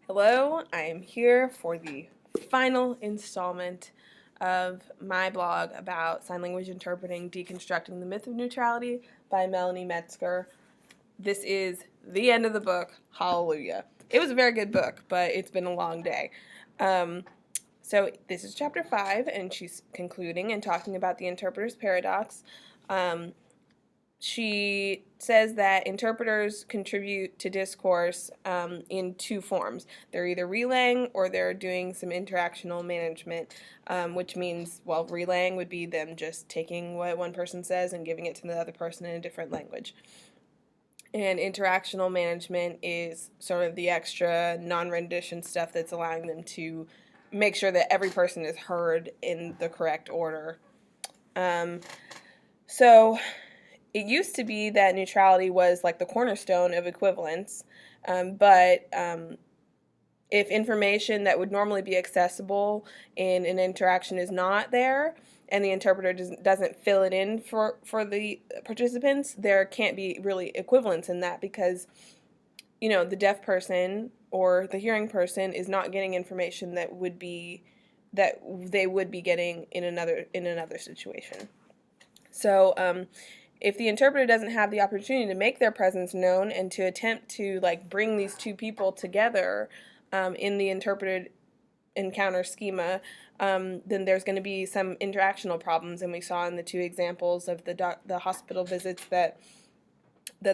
Hello, I am here for the final installment of my blog about sign language interpreting, deconstructing the myth of neutrality by Melanie Metzger. This is the end of the book. Hallelujah. It was a very good book, but it's been a long day. So this is chapter 5, and she's concluding and talking about the interpreter's paradox. She says that interpreters contribute to discourse in two forms. They're either relaying or they're doing some interactional management, which means, well, relaying would be them just taking what one person says and giving it to the other person in a different language. And interactional management is sort of the extra non-rendition stuff that's allowing them to make sure that every person is heard in the correct order. So it used to be that neutrality was like the cornerstone of equivalence, but if information that would normally be accessible in an interaction is not there, and the interpreter doesn't fill it in for the participants, there can't be really equivalence in that because, the deaf person or the hearing person is not getting information that they would be getting in another situation. So if the interpreter doesn't have the opportunity to make their presence known and to attempt to bring these two people together in the interpreted encounter schema, then there's going to be some interactional problems. And we saw in the two examples of the hospital visits that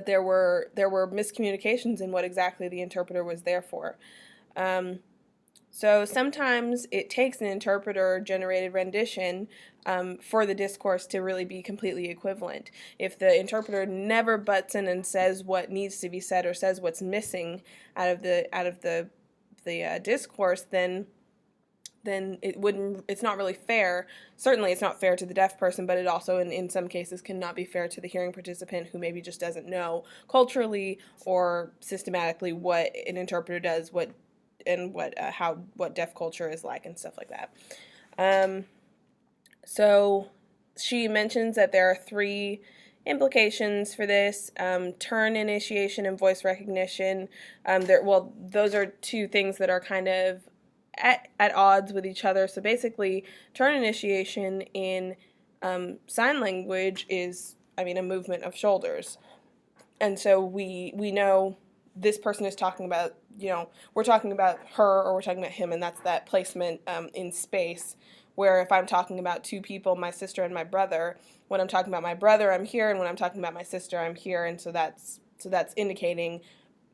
there were miscommunications in what exactly the interpreter was there for. So sometimes it takes an interpreter-generated rendition for the discourse to really be completely equivalent. If the interpreter never butts in and says what needs to be said or says what's missing out of the discourse, then it's not really fair. Certainly it's not fair to the deaf person, but it also in some cases cannot be fair to the hearing participant who maybe just doesn't know culturally or systematically what an interpreter does, what deaf culture is like and stuff like that. So she mentions that there are 3 implications for this: turn initiation and voice recognition. Those are 2 things that are kind of at odds with each other. So basically, turn initiation in sign language is, a movement of shoulders. And so we know this person is talking about, we're talking about her or we're talking about him, and that's that placement in space, where if I'm talking about 2 people, my sister and my brother, when I'm talking about my brother, I'm here, and when I'm talking about my sister, I'm here, and so that's indicating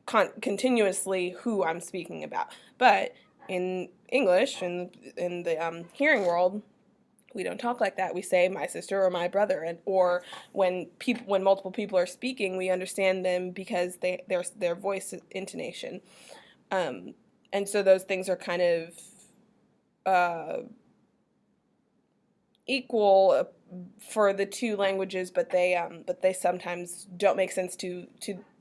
continuously who I'm speaking about. But in English, in the hearing world, we don't talk like that. We say my sister or my brother, or when multiple people are speaking, we understand them because their voice intonation, and so those things are kind of equal for the 2 languages, but they sometimes don't make sense to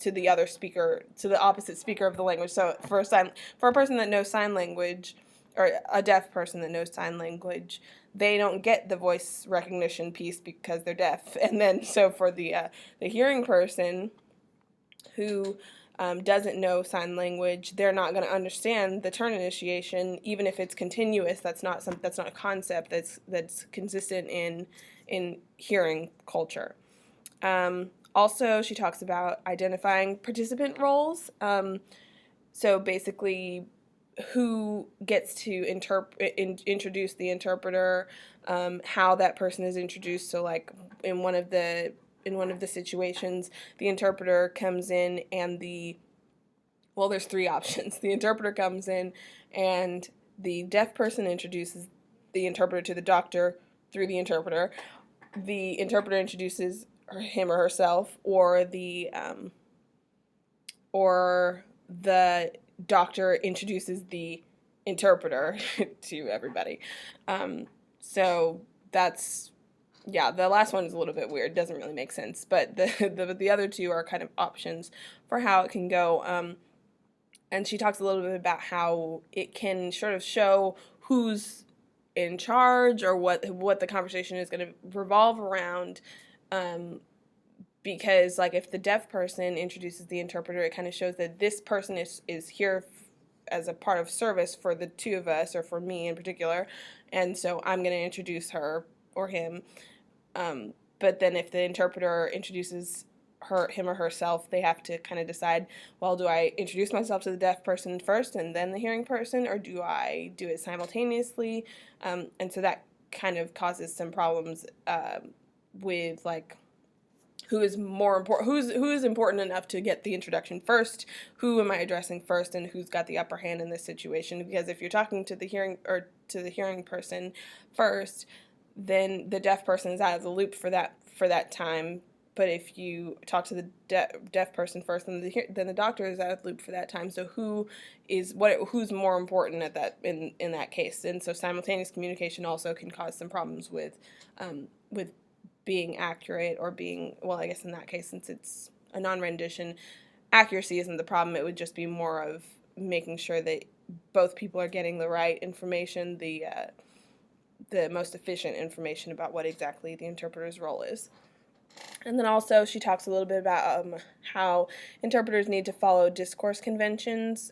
the other speaker, to the opposite speaker of the language. So for a person that knows sign language, or a deaf person that knows sign language, they don't get the voice recognition piece because they're deaf. And then so for the hearing person who doesn't know sign language, they're not going to understand the turn initiation, even if it's continuous. That's not a concept that's consistent in hearing culture. Also, she talks about identifying participant roles. So basically, who gets to introduce the interpreter, how that person is introduced. So like in one of the situations, the interpreter comes in and there's 3 options. The interpreter comes in and the deaf person introduces the interpreter to the doctor through the interpreter. The interpreter introduces him or herself, or the doctor introduces the interpreter to everybody. So that's, the last one is a little bit weird. Doesn't really make sense. But the other 2 are kind of options for how it can go. And she talks a little bit about how it can sort of show who's in charge, or what the conversation is going to revolve around. Because if the deaf person introduces the interpreter, it kind of shows that this person is here as a part of service for the two of us, or for me in particular, and so I'm going to introduce her or him. But then if the interpreter introduces him or herself, they have to kind of decide, well, do I introduce myself to the deaf person first and then the hearing person, or do I do it simultaneously? And so that kind of causes some problems with, like, who is more important, who is important enough to get the introduction first, who am I addressing first, and who's got the upper hand in this situation. Because if you're talking to the hearing person first, then the deaf person is out of the loop for that time. But if you talk to the deaf person first, then the doctor is out of the loop for that time. So who's more important at that in that case? And so simultaneous communication also can cause some problems with being accurate, or being, well, I guess in that case, since it's a non-rendition, accuracy isn't the problem. It would just be more of making sure that both people are getting the right information, the most efficient information about what exactly the interpreter's role is. And then also she talks a little bit about how interpreters need to follow discourse conventions.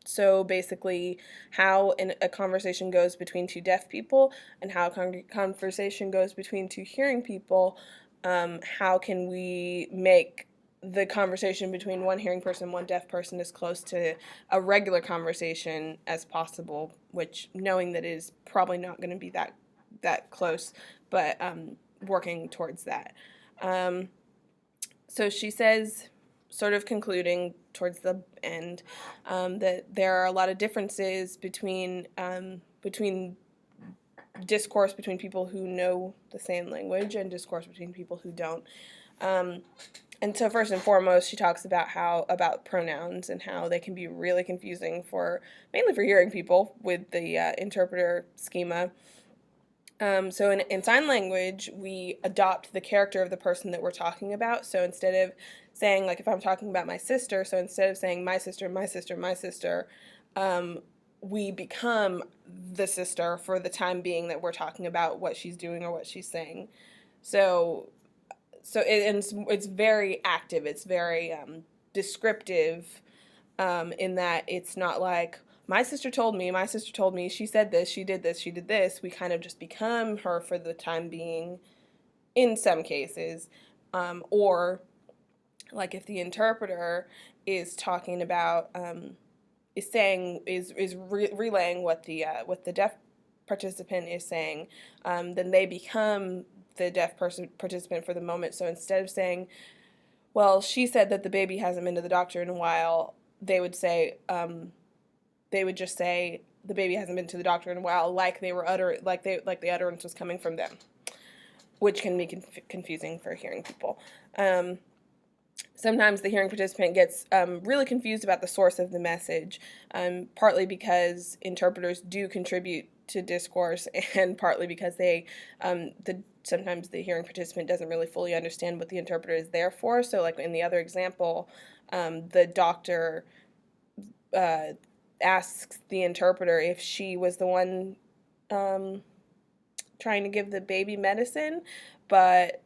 So basically how a conversation goes between two deaf people and how a conversation goes between two hearing people. How can we make the conversation between one hearing person and one deaf person as close to a regular conversation as possible, which, knowing that it is probably not going to be that close, but working towards that. So she says, sort of concluding towards the end, that there are a lot of differences between discourse between people who know the same language and discourse between people who don't. And so first and foremost, she talks about pronouns and how they can be really confusing mainly for hearing people with the interpreter schema. So in sign language, we adopt the character of the person that we're talking about. So instead of saying, like, if I'm talking about my sister, so instead of saying my sister, my sister, my sister, we become the sister for the time being that we're talking about what she's doing or what she's saying. So it's very active. It's very descriptive, in that it's not like, my sister told me, she said this, she did this, she did this. We kind of just become her for the time being in some cases. Or, like, if the interpreter is talking about, relaying what the deaf participant is saying, then they become the deaf participant for the moment. So instead of saying, well, she said that the baby hasn't been to the doctor in a while, they would just say the baby hasn't been to the doctor in a while, like the utterance was coming from them, which can be confusing for hearing people. Sometimes the hearing participant gets really confused about the source of the message, partly because interpreters do contribute to discourse, and partly because sometimes the hearing participant doesn't really fully understand what the interpreter is there for. So, like in the other example, the doctor asks the interpreter if she was the one trying to give the baby medicine, but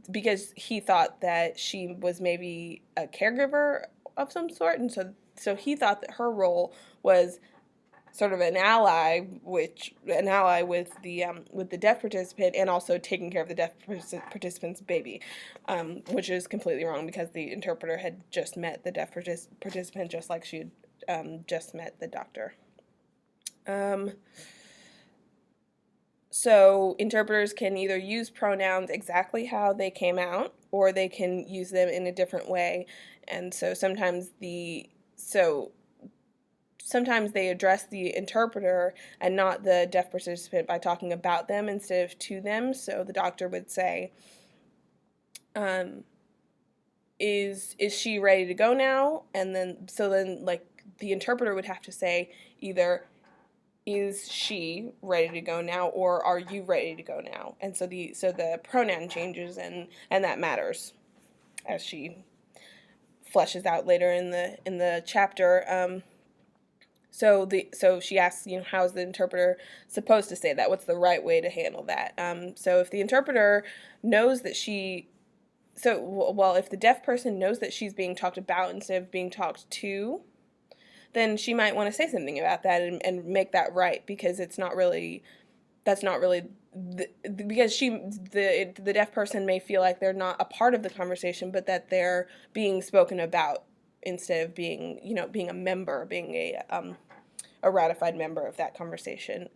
because he thought that she was maybe a caregiver of some sort, and so he thought that her role was sort of an ally with the deaf participant, and also taking care of the deaf participant's baby, which is completely wrong, because the interpreter had just met the deaf participant just like she had just met the doctor. So interpreters can either use pronouns exactly how they came out, or they can use them in a different way, and so sometimes they address the interpreter and not the deaf participant by talking about them instead of to them. So the doctor would say, is she ready to go now? And then like the interpreter would have to say either, is she ready to go now, or are you ready to go now? And so the pronoun changes, and that matters, as she fleshes out later in the chapter. So she asks, how is the interpreter supposed to say that? What's the right way to handle that? So if the interpreter knows that if the deaf person knows that she's being talked about instead of being talked to, then she might want to say something about that and make that right, because it's not really, that's not really, because the deaf person may feel like they're not a part of the conversation, but that they're being spoken about instead of being, being a member, being a ratified member of that conversation.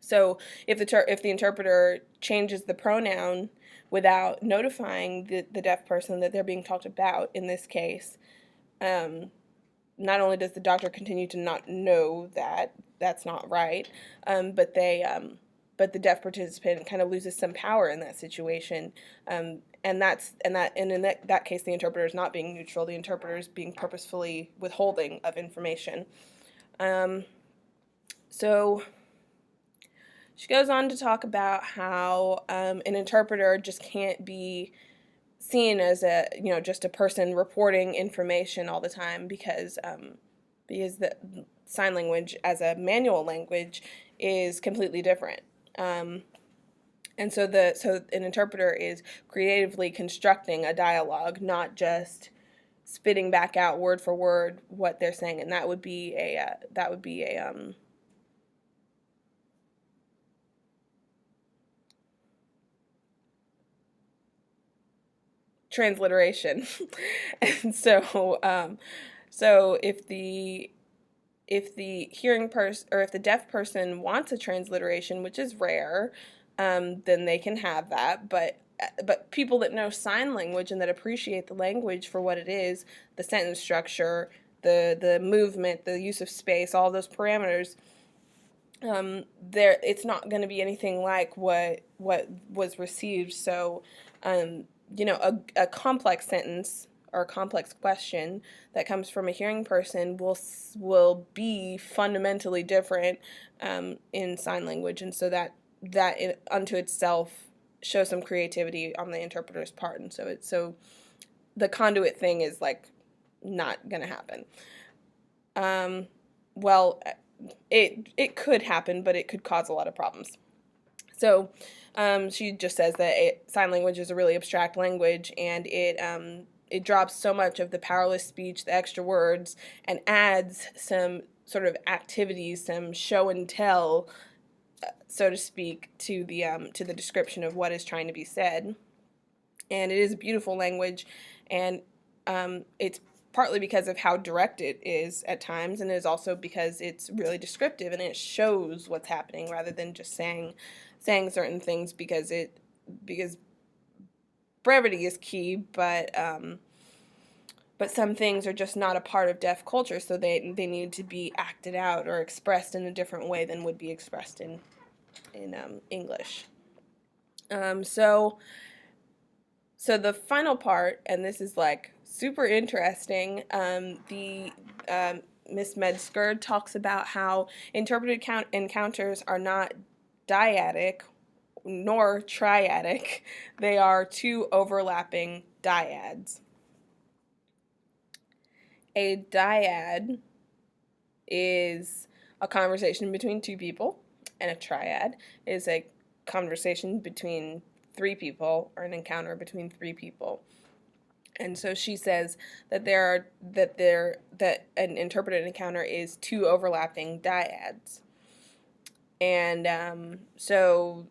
So if the interpreter changes the pronoun without notifying the deaf person that they're being talked about in this case, not only does the doctor continue to not know that that's not right, but the deaf participant kind of loses some power in that situation, and in that case, the interpreter is not being neutral. The interpreter is being purposefully withholding of information. So she goes on to talk about how an interpreter just can't be seen as just a person reporting information all the time, because the sign language as a manual language is completely different. And so an interpreter is creatively constructing a dialogue, not just spitting back out word for word what they're saying, and that would be a transliteration. And so if the hearing person, or if the deaf person wants a transliteration, which is rare, then they can have that. But people that know sign language and that appreciate the language for what it is, the sentence structure, the movement, the use of space, all those parameters, it's not going to be anything like what was received. So a complex sentence or a complex question that comes from a hearing person will be fundamentally different in sign language, and so that unto itself shows some creativity on the interpreter's part, and so the conduit thing is like not gonna happen. Well, it could happen, but it could cause a lot of problems. So she just says that sign language is a really abstract language, and it drops so much of the powerless speech, the extra words, and adds some sort of activities, some show and tell, so to speak, to the description of what is trying to be said. And it is a beautiful language, and it's partly because of how direct it is at times, and it is also because it's really descriptive and it shows what's happening rather than just saying certain things, because brevity is key, but some things are just not a part of deaf culture, so they need to be acted out or expressed in a different way than would be expressed in English. So the final part, and this is like super interesting, Miss Metzger talks about how interpreted encounters are not dyadic nor triadic. They are two overlapping dyads. A dyad is a conversation between two people, and a triad is a conversation between three people, or an encounter between three people. And so she says that an interpreted encounter is two overlapping dyads. And so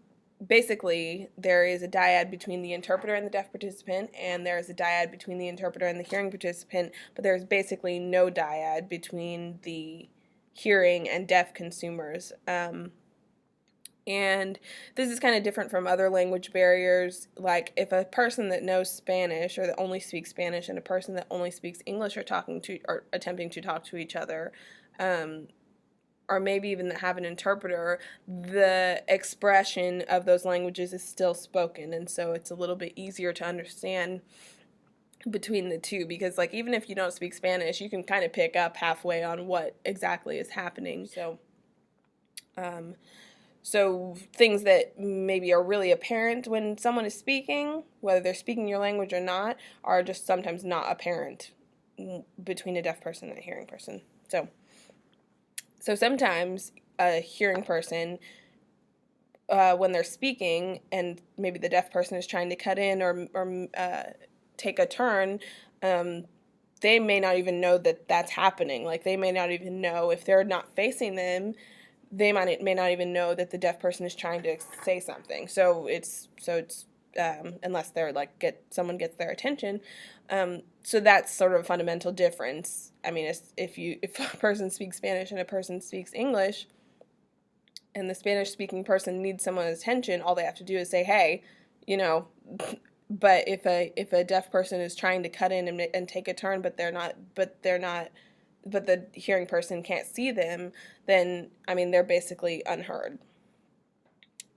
basically there is a dyad between the interpreter and the deaf participant, and there is a dyad between the interpreter and the hearing participant, but there's basically no dyad between the hearing and deaf consumers. And this is kind of different from other language barriers. Like if a person that knows Spanish or that only speaks Spanish and a person that only speaks English are attempting to talk to each other, or maybe even that have an interpreter, the expression of those languages is still spoken, and so it's a little bit easier to understand between the two, because like even if you don't speak Spanish, you can kind of pick up halfway on what exactly is happening. So things that maybe are really apparent when someone is speaking, whether they're speaking your language or not, are just sometimes not apparent between a deaf person and a hearing person. So sometimes a hearing person, when they're speaking and maybe the deaf person is trying to cut in or take a turn, they may not even know that that's happening. Like, they may not even know, if they're not facing them, they may not even know that the deaf person is trying to say something. So it's unless they're like someone gets their attention. So that's sort of a fundamental difference. I mean, if a person speaks Spanish and a person speaks English, and the Spanish speaking person needs someone's attention, all they have to do is say, hey, you know. But if a deaf person is trying to cut in and take a turn, but the hearing person can't see them, then, I mean, they're basically unheard.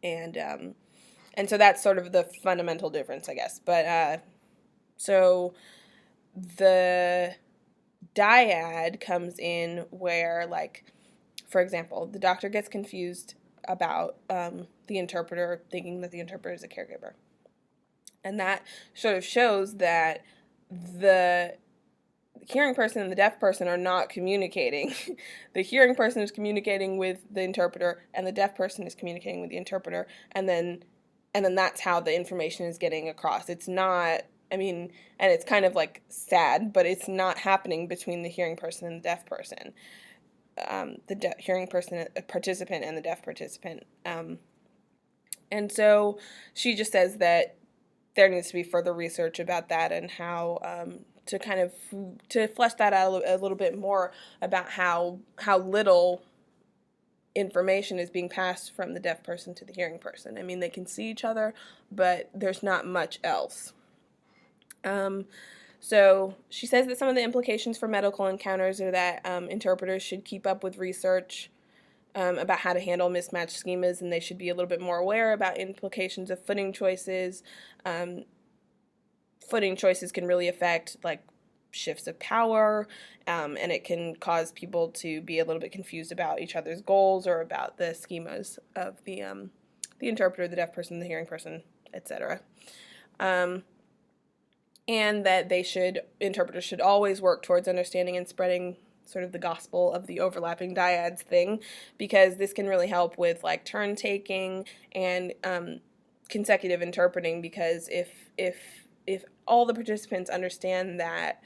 And so that's sort of the fundamental difference, I guess. But so the dyad comes in where, like, for example, the doctor gets confused about the interpreter, thinking that the interpreter is a caregiver. And that sort of shows that the hearing person and the deaf person are not communicating. The hearing person is communicating with the interpreter, and the deaf person is communicating with the interpreter, and then that's how the information is getting across. It's not, I mean, and it's kind of like sad, but it's not happening between the hearing person and the deaf person. The hearing person, participant, and the deaf participant. And so she just says that there needs to be further research about that, and how to flesh that out a little bit more about how little information is being passed from the deaf person to the hearing person. I mean, they can see each other, but there's not much else. So she says that some of the implications for medical encounters are that interpreters should keep up with research about how to handle mismatched schemas, and they should be a little bit more aware about implications of footing choices. Footing choices can really affect, like, shifts of power, and it can cause people to be a little bit confused about each other's goals or about the schemas of the interpreter, the deaf person, the hearing person, etc. And that interpreters should always work towards understanding and spreading sort of the gospel of the overlapping dyads thing, because this can really help with, like, turn taking and consecutive interpreting, because if all the participants understand that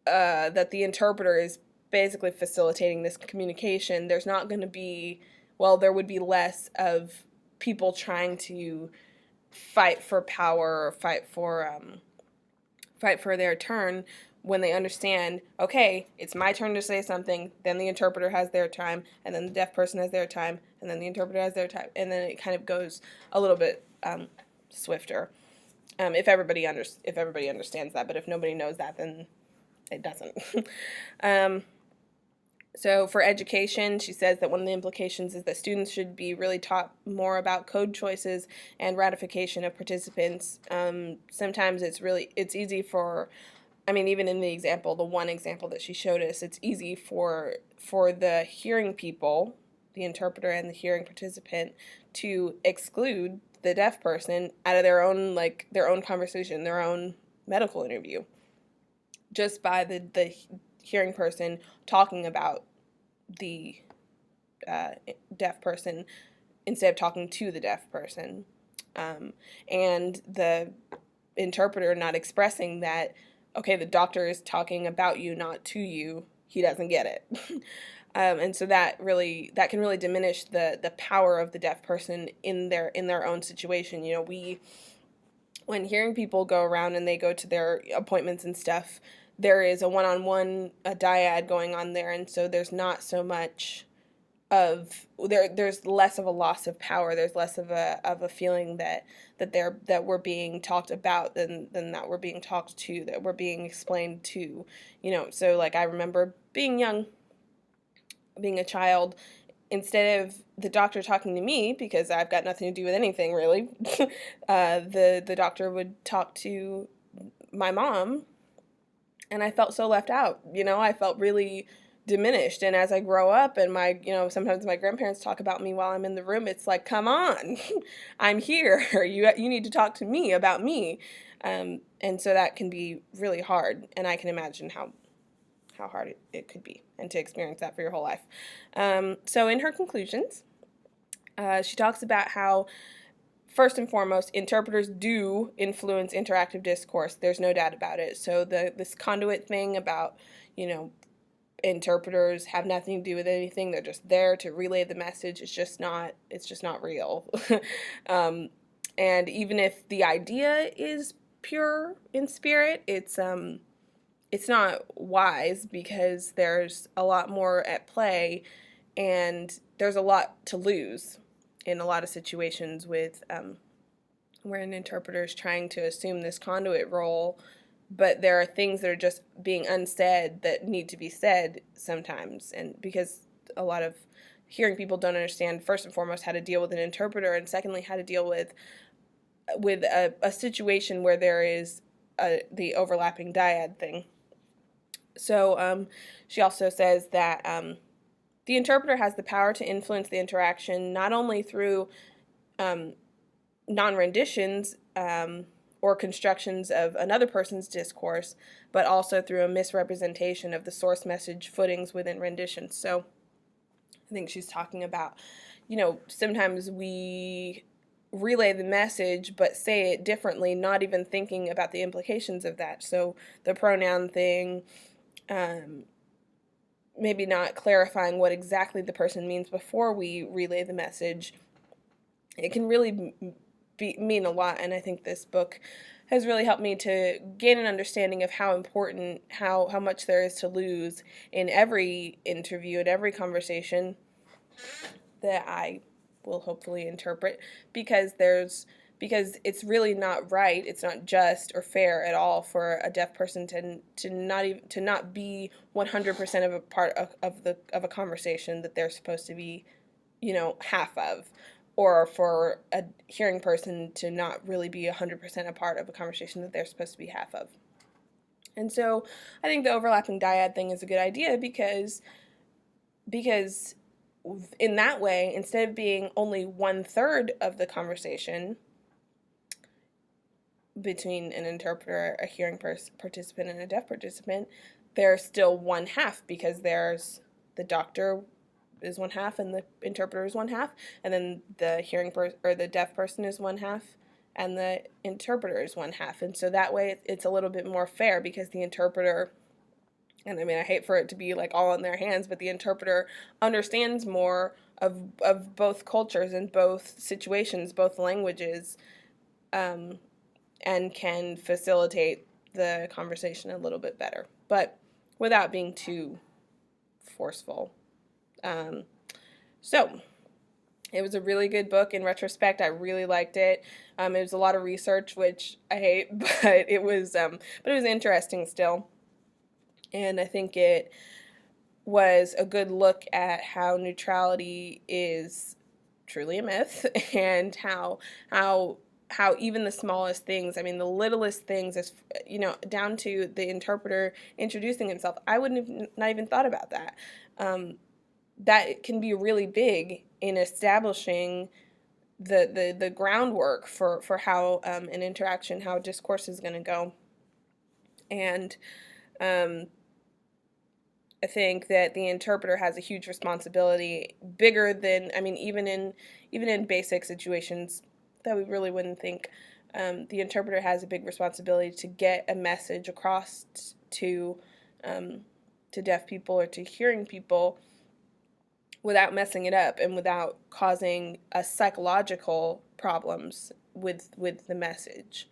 that the interpreter is basically facilitating this communication, there's not going to be, there would be less of people trying to fight for power or fight for their turn, when they understand, okay, it's my turn to say something, then the interpreter has their time, and then the deaf person has their time, and then the interpreter has their time, and then it kind of goes a little bit swifter, if everybody understands that. But if nobody knows that, then it doesn't. So for education, she says that one of the implications is that students should be really taught more about code choices and ratification of participants. Sometimes it's easy for, I mean, even in the one example that she showed us, it's easy for the hearing people, the interpreter and the hearing participant, to exclude the deaf person out of their own conversation, their own medical interview, just by the hearing person talking about the deaf person instead of talking to the deaf person, and the interpreter not expressing that, okay, the doctor is talking about you, not to you, he doesn't get it. And so that can really diminish the power of the deaf person in their own situation. You know, when hearing people go around and they go to their appointments and stuff, there is a one-on-one, a dyad going on there, and so there's not so much of there's less of a loss of power. There's less of a feeling that we're being talked about than that we're being talked to, that we're being explained to. You know, so like I remember being young, being a child, instead of the doctor talking to me, because I've got nothing to do with anything really, the doctor would talk to my mom, and I felt so left out. You know, I felt really diminished. And as I grow up, and sometimes my grandparents talk about me while I'm in the room, it's like, come on, I'm here. You need to talk to me about me. And so that can be really hard, and I can imagine how hard it could be, and to experience that for your whole life. So in her conclusions, she talks about how first and foremost, interpreters do influence interactive discourse. There's no doubt about it. So this conduit thing about, interpreters have nothing to do with anything. They're just there to relay the message. It's just not real. And even if the idea is pure in spirit, it's not wise, because there's a lot more at play, and there's a lot to lose in a lot of situations with where an interpreter is trying to assume this conduit role, but there are things that are just being unsaid that need to be said sometimes, and because a lot of hearing people don't understand, first and foremost, how to deal with an interpreter, and secondly, how to deal with a situation where there is the overlapping dyad thing. So she also says that the interpreter has the power to influence the interaction not only through non-renditions or constructions of another person's discourse, but also through a misrepresentation of the source message footings within renditions. So I think she's talking about, sometimes we relay the message but say it differently, not even thinking about the implications of that. So the pronoun thing, maybe not clarifying what exactly the person means before we relay the message, it can really mean a lot. And I think this book has really helped me to gain an understanding of how important, how much there is to lose in every interview and every conversation that I will hopefully interpret, because it's really not right, it's not just or fair at all for a deaf person to not be 100% of a part of a conversation that they're supposed to be, half of, or for a hearing person to not really be 100% a part of a conversation that they're supposed to be half of. And so I think the overlapping dyad thing is a good idea, because in that way, instead of being only 1/3 of the conversation between an interpreter, a hearing participant, and a deaf participant, there's still 1/2, because there's the doctor is 1/2 and the interpreter is 1/2, and then the hearing or the deaf person is 1/2 and the interpreter is 1/2. And so that way it's a little bit more fair, because the interpreter, and I mean, I hate for it to be like all in their hands, but the interpreter understands more of both cultures and both situations, both languages, and can facilitate the conversation a little bit better, but without being too forceful. So it was a really good book. In retrospect, I really liked it. It was a lot of research, which I hate, but it was interesting still. And I think it was a good look at how neutrality is truly a myth, and how even the smallest things, I mean, the littlest things, is, down to the interpreter introducing himself. I wouldn't have not even thought about that. That can be really big in establishing the groundwork for how an interaction, how a discourse is going to go. And I think that the interpreter has a huge responsibility, bigger than, I mean, even in basic situations that we really wouldn't think. The interpreter has a big responsibility to get a message across to deaf people or to hearing people without messing it up and without causing psychological problems with the message.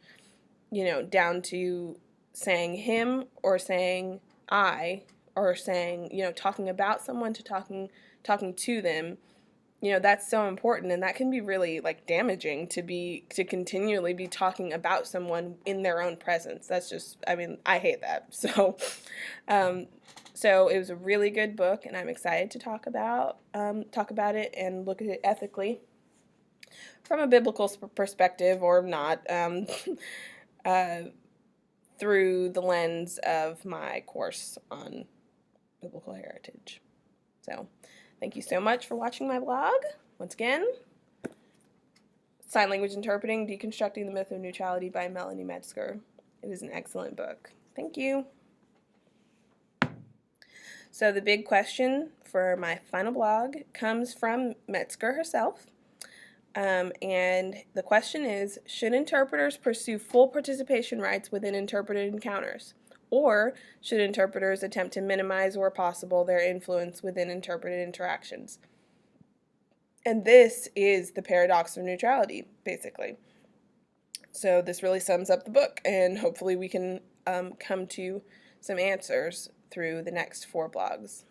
Down to saying him or saying I, or saying, talking about someone to talking to them. That's so important, and that can be really damaging to continually be talking about someone in their own presence. That's just, I mean, I hate that. So so it was a really good book, and I'm excited to talk about it and look at it ethically from a biblical perspective, or not, through the lens of my course on biblical heritage. So thank you so much for watching my blog. Once again, Sign Language Interpreting, Deconstructing the Myth of Neutrality by Melanie Metzger. It is an excellent book. Thank you. So the big question for my final blog comes from Metzger herself. And the question is, should interpreters pursue full participation rights within interpreted encounters? Or should interpreters attempt to minimize where possible their influence within interpreted interactions? And this is the paradox of neutrality, basically. So this really sums up the book, and hopefully we can come to some answers through the next 4 blogs.